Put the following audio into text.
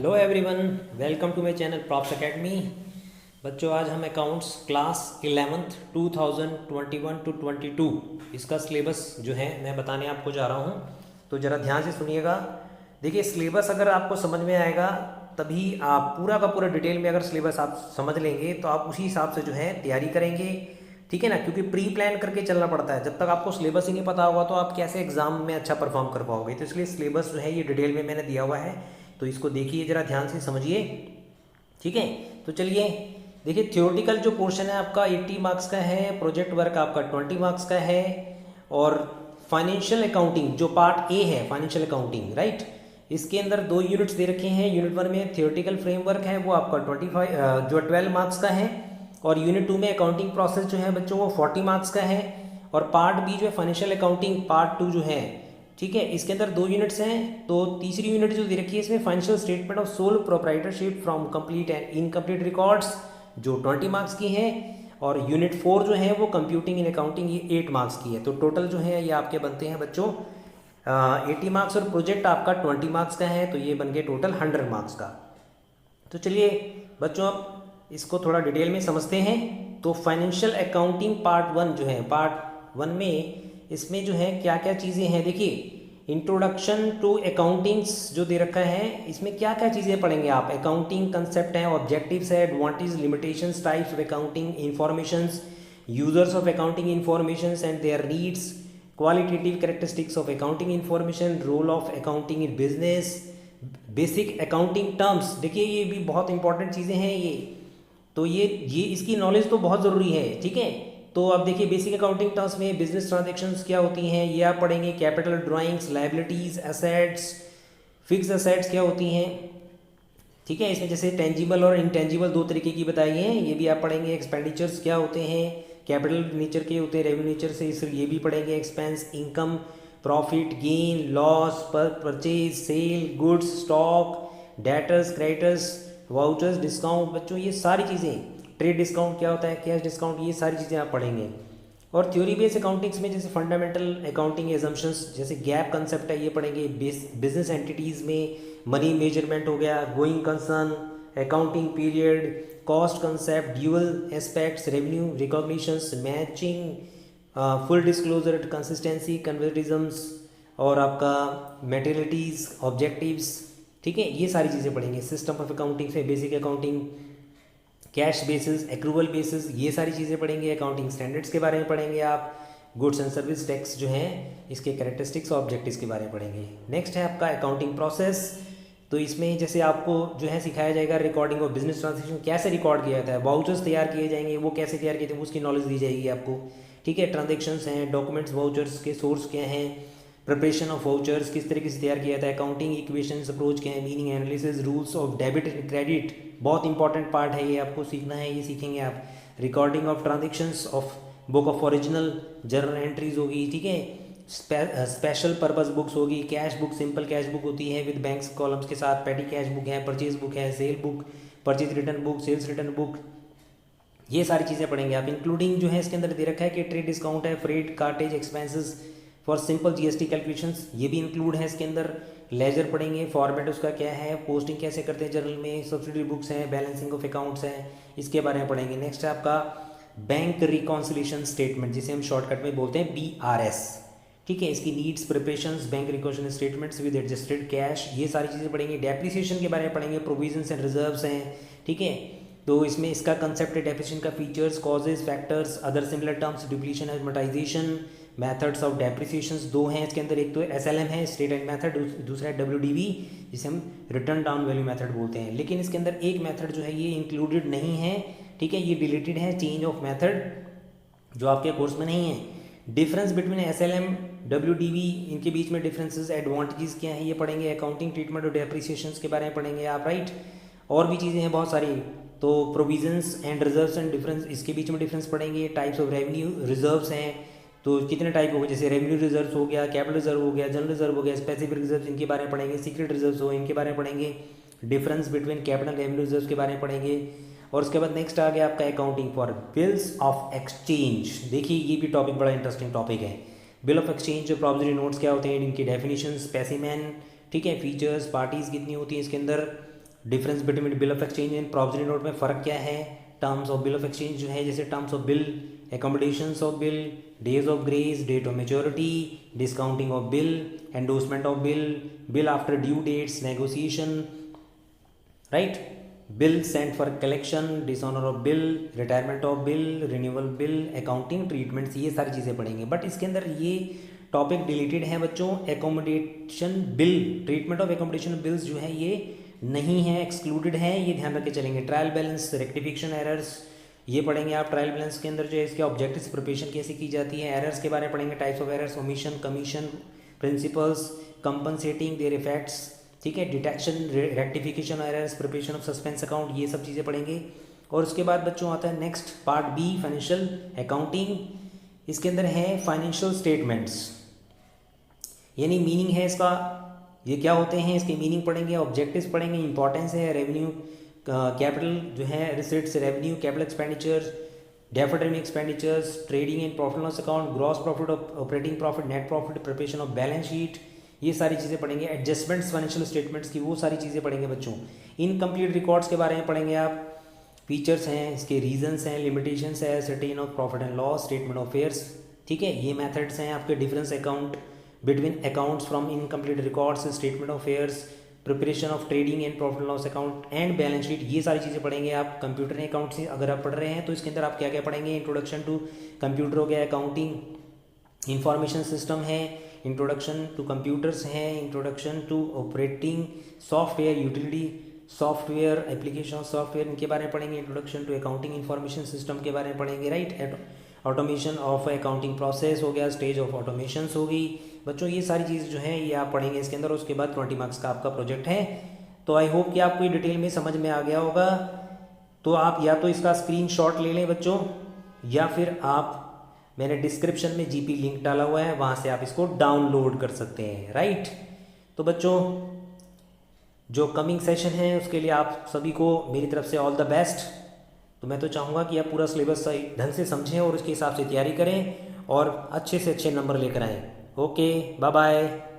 Hello everyone, welcome to my channel Props Academy. बच्चों, आज हम अकाउंट्स क्लास 11th 2021 टू 22 इसका सिलेबस जो है मैं बताने आपको जा रहा हूँ। तो ज़रा ध्यान से सुनिएगा। देखिए, सिलेबस अगर आपको समझ में आएगा तभी आप पूरा का पूरा डिटेल में अगर सिलेबस आप समझ लेंगे तो आप उसी हिसाब से जो है तैयारी करेंगे, ठीक है ना। क्योंकि प्री प्लान करके चलना पड़ता है। जब तक आपको सिलेबस ही नहीं पता होगा तो आप कैसे एग्जाम में अच्छा परफॉर्म कर पाओगे। तो इसलिए सिलेबस जो है ये डिटेल में मैंने दिया हुआ है, तो इसको देखिए, ज़रा ध्यान से समझिए, ठीक है। तो चलिए देखिए, थ्योरेटिकल जो पोर्शन है आपका 80 मार्क्स का है, प्रोजेक्ट वर्क आपका 20 मार्क्स का है, और फाइनेंशियल अकाउंटिंग जो पार्ट ए है फाइनेंशियल अकाउंटिंग, राइट, इसके अंदर 2 यूनिट्स दे रखे हैं। यूनिट 1 में थ्योरेटिकल फ्रेमवर्क है वो आपका 12 मार्क्स का है, और यूनिट 2 में अकाउंटिंग प्रोसेस जो है बच्चों वो 40 मार्क्स का है, और पार्ट बी जो है फाइनेंशियल अकाउंटिंग पार्ट 2 जो है, ठीक है, इसके अंदर 2 यूनिट्स हैं। तो तीसरी यूनिट जो दे रखी है इसमें financial statement of sole proprietorship from complete and incomplete records जो 20 मार्क्स की है, और यूनिट 4 जो है वो कंप्यूटिंग इन अकाउंटिंग ये 8 मार्क्स की है। तो टोटल जो है ये आपके बनते हैं बच्चों 80 मार्क्स, और प्रोजेक्ट आपका 20 मार्क्स का है, तो ये बन गए टोटल 100 मार्क्स का। तो चलिए बच्चों, अब इसको थोड़ा डिटेल में समझते हैं। तो फाइनेंशियल अकाउंटिंग पार्ट 1 जो है, पार्ट 1 में इसमें जो है क्या क्या चीज़ें हैं। देखिए, इंट्रोडक्शन टू अकाउंटिंग्स जो दे रखा है इसमें क्या क्या चीज़ें पढ़ेंगे आप। अकाउंटिंग कंसेप्ट है, ऑब्जेक्टिव्स है, advantage, limitations, types of accounting informations, users of accounting informations and their needs, qualitative characteristics of accounting information, role of accounting in business, basic accounting terms. देखिए, ये भी बहुत इंपॉर्टेंट चीज़ें हैं ये, तो ये इसकी नॉलेज तो बहुत ज़रूरी है, ठीक है। तो अब देखिए, बेसिक अकाउंटिंग टर्म्स में बिजनेस ट्रांजैक्शंस क्या होती हैं ये आप पढ़ेंगे। Capital, drawings, liabilities, assets, fix assets क्या होती हैं, ठीक है। इसमें जैसे टेंजिबल और इंटेंजिबल 2 तरीके की बताई हैं, ये भी आप पढ़ेंगे। एक्सपेंडिचर्स क्या होते हैं, कैपिटल नेचर के होते हैं, रेवेन्यू नेचर से, इसलिए ये भी पढ़ेंगे। Expense, income, profit, gain, loss, purchase, sale, goods, stock, debtors, creditors, vouchers, discount. बच्चों, ये सारी चीज़ें, ट्रेड डिस्काउंट क्या होता है, कैश डिस्काउंट, ये सारी चीज़ें आप पढ़ेंगे। और थ्योरी बेस्ड अकाउंटिंग्स में जैसे फंडामेंटल अकाउंटिंग एजम्पशंस, जैसे गैप कंसेप्ट है ये पढ़ेंगे। बिजनेस एंटिटीज़ में मनी मेजरमेंट हो गया, going concern, accounting period, cost concept, dual aspects, revenue recognitions, matching, full disclosure, consistency, conservatisms, और आपका मेटेरियलिटीज़, ऑब्जेक्टिव्स, ठीक है, ये सारी चीज़ें पढ़ेंगे। सिस्टम ऑफ अकाउंटिंग से basic accounting, cash basis, accrual basis, ये सारी चीज़ें पढ़ेंगे। अकाउंटिंग स्टैंडर्ड्स के बारे में पढ़ेंगे आप। गुड्स एंड सर्विस टैक्स जो है इसके कैरेक्टरिस्टिक्स और ऑब्जेक्टिव्स के बारे में पढ़ेंगे। नेक्स्ट है आपका अकाउंटिंग प्रोसेस। तो इसमें जैसे आपको जो है सिखाया जाएगा रिकॉर्डिंग ऑफ बिजनेस ट्रांजेक्शन कैसे रिकॉर्ड किया जाता है, वाउचर्स तैयार किए जाएंगे, वो कैसे तैयार किए थे उसकी नॉलेज दी जाएगी आपको, ठीक है। ट्रांजेक्शन्स हैं, डॉक्यूमेंट्स, वाउचर्स के सोर्स क्या हैं, प्रिपरेशन ऑफ वाउचर्स किस तरीके से तैयार किया जाता है, अकाउंटिंग इक्वेशंस अप्रोच क्या है, meaning analysis, rules of debit and credit, बहुत इंपॉर्टेंट पार्ट है ये, आपको सीखना है, ये सीखेंगे आप। Recording of transactions of book of original, journal entries होगी, ठीक है। स्पेशल पर्पस बुक्स होगी, cash book, simple cash book होती है विद बैंक्स कॉलम्स के साथ, पेटी कैश बुक है, परचेज बुक है, sale book, purchase return book, sales return book, ये सारी चीज़ें पढ़ेंगे आप। इंक्लूडिंग जो है इसके अंदर दे रखा है कि ट्रेड डिस्काउंट है, freight, cartage, expenses for simple GST calculations, ये भी इंक्लूड है इसके अंदर। लेजर पढ़ेंगे, फॉर्मेट उसका क्या है, पोस्टिंग कैसे करते हैं जर्नल में, सब्सिडी बुक्स हैं, बैलेंसिंग ऑफ अकाउंट्स हैं, इसके बारे में पढ़ेंगे। नेक्स्ट है आपका बैंक रिकॉन्सिलेशन स्टेटमेंट, जिसे हम शॉर्टकट में बोलते हैं BRS, ठीक है। इसकी needs, preparations, bank reconciliation statements with adjusted cash, ये सारी चीज़ें पढ़ेंगे। डेप्रिसिएशन के बारे में पढ़ेंगे, प्रोविजंस एंड रिजर्व्स हैं, ठीक है। तो इसमें इसका कंसेप्ट है डेप्रिसिएशन का, features, causes, factors, other similar terms, depletion, amortisation, methods of depreciations 2 हैं इसके अंदर। एक तो SLM है, स्ट्रेट लाइन मेथड, दूसरा है WDV जिसे हम रिटर्न डाउन वैल्यू मेथड बोलते हैं। लेकिन इसके अंदर एक मेथड जो है ये इंक्लूडेड नहीं है, ठीक है, ये डिलीटेड है, चेंज ऑफ मेथड, जो आपके कोर्स में नहीं है। डिफरेंस बिटवीन SLM, WDV, इनके बीच में डिफरेंसेस, एडवांटेजेस क्या है ये पढ़ेंगे। अकाउंटिंग ट्रीटमेंट और डेप्रिसिएशंस के बारे में पढ़ेंगे आप, राइट। और भी चीज़ें हैं बहुत सारी, तो provisions and reserves and difference, इसके बीच में डिफरेंस पढ़ेंगे। टाइप्स ऑफ रेवेन्यू रिजर्व्स हैं, तो कितने टाइप हो गए, जैसे रेवेन्यू रिजर्व हो गया, कैपिटल रिजर्व हो गया, जनरल रिजर्व हो गया, स्पेसिफिक रिजर्व, इनके बारे में पढ़ेंगे। सीक्रेट रिजर्व्स हो, इनके बारे में पढ़ेंगे। Difference between capital revenue reserve के बारे में पढ़ेंगे। और उसके बाद नेक्स्ट आ गया आपका accounting for bills of exchange. देखिए, ये भी टॉपिक बड़ा इंटरेस्टिंग टॉपिक है। बिल ऑफ एक्सचेंज, जो प्रॉमिसरी नोट्स क्या होते हैं, इनकी डेफिनेशन, स्पेसिमेन, ठीक है, फीचर्स, पार्टीज कितनी होती हैं इसके अंदर, difference between bill of exchange and provisionary note में फ़र्क क्या है, terms of bill of exchange जो है, जैसे terms of bill, accommodations of bill, days of grace, date of maturity, discounting of bill, endorsement of bill, bill after due dates, negotiation, right, bill sent for collection, dishonour of bill, retirement of bill, renewal bill, accounting treatments, ये सारी चीज़ें पढ़ेंगे। But इसके अंदर ये topic deleted है बच्चों, accommodation bill, treatment of accommodation bills जो है ये नहीं है, एक्सक्लूडेड है, ये ध्यान रख के चलेंगे। ट्रायल बैलेंस, रेक्टिफिकेशन एरर्स, ये पढ़ेंगे आप। ट्रायल बैलेंस के अंदर जो है इसके ऑब्जेक्टिव्स प्रिपरेशन कैसे की जाती है, एरर्स के बारे में पढ़ेंगे, types of errors, omission, commission, principles, compensating there effects, ठीक है, detection, rectification errors, preparation of suspense account, ये सब चीज़ें पढ़ेंगे। और उसके बाद बच्चों आता है next part B, financial accounting. इसके अंदर है फाइनेंशियल स्टेटमेंट्स, यानी मीनिंग है इसका, ये क्या होते हैं, इसके मीनिंग पढ़ेंगे, ऑब्जेक्टिव्स पढ़ेंगे, इंपॉर्टेंस है, रेवेन्यू, कैपिटल जो है receipts, revenue, capital expenditures, deferred revenue expenditures, trading and profit loss account, gross profit, operating profit, net profit, preparation of balance sheet, ये सारी चीज़ें पढ़ेंगे। एडजस्टमेंट्स फाइनेंशियल स्टेटमेंट्स की, वो सारी चीज़ें पढ़ेंगे बच्चों। इनकम्प्लीट रिकॉर्ड्स के बारे में पढ़ेंगे आप, फीचर्स हैं इसके, रीजंस हैं, लिमिटेशंस है, certain of profit and loss, statement of affairs, ठीक है, ये मेथड्स हैं आपके। Difference account between accounts from incomplete records, statement of affairs, preparation of trading and profit loss account and balance sheet, ये सारी चीज़ें पढ़ेंगे आप। कंप्यूटर अकाउंट से अगर आप पढ़ रहे हैं तो इसके अंदर आप क्या क्या पढ़ेंगे, इंट्रोडक्शन टू कंप्यूटर हो गया, अकाउंटिंग इंफॉर्मेशन सिस्टम है, इंट्रोडक्शन टू कंप्यूटर्स हैं, introduction to operating software, utility software, application software, इनके बारे में पढ़ेंगे। Introduction to accounting information system के बारे में पढ़ेंगे, right. Automation of accounting process हो गया, स्टेज ऑफ ऑटोमेशंस होगी बच्चों, ये सारी चीज़ जो है ये आप पढ़ेंगे इसके अंदर। उसके बाद 20 मार्क्स का आपका प्रोजेक्ट है। तो आई होप कि आपको ये डिटेल में समझ में आ गया होगा। तो आप या तो इसका स्क्रीनशॉट ले लें बच्चों, या फिर आप, मैंने डिस्क्रिप्शन में जीपी लिंक डाला हुआ है, वहाँ से आप इसको डाउनलोड कर सकते हैं, राइट। तो बच्चों जो कमिंग सेशन है उसके लिए आप सभी को मेरी तरफ से ऑल द बेस्ट। तो मैं तो चाहूँगा कि आप पूरा सिलेबस सही ढंग से समझें और उसके हिसाब से तैयारी करें और अच्छे से अच्छे नंबर लेकर आएँ। Okay, bye bye.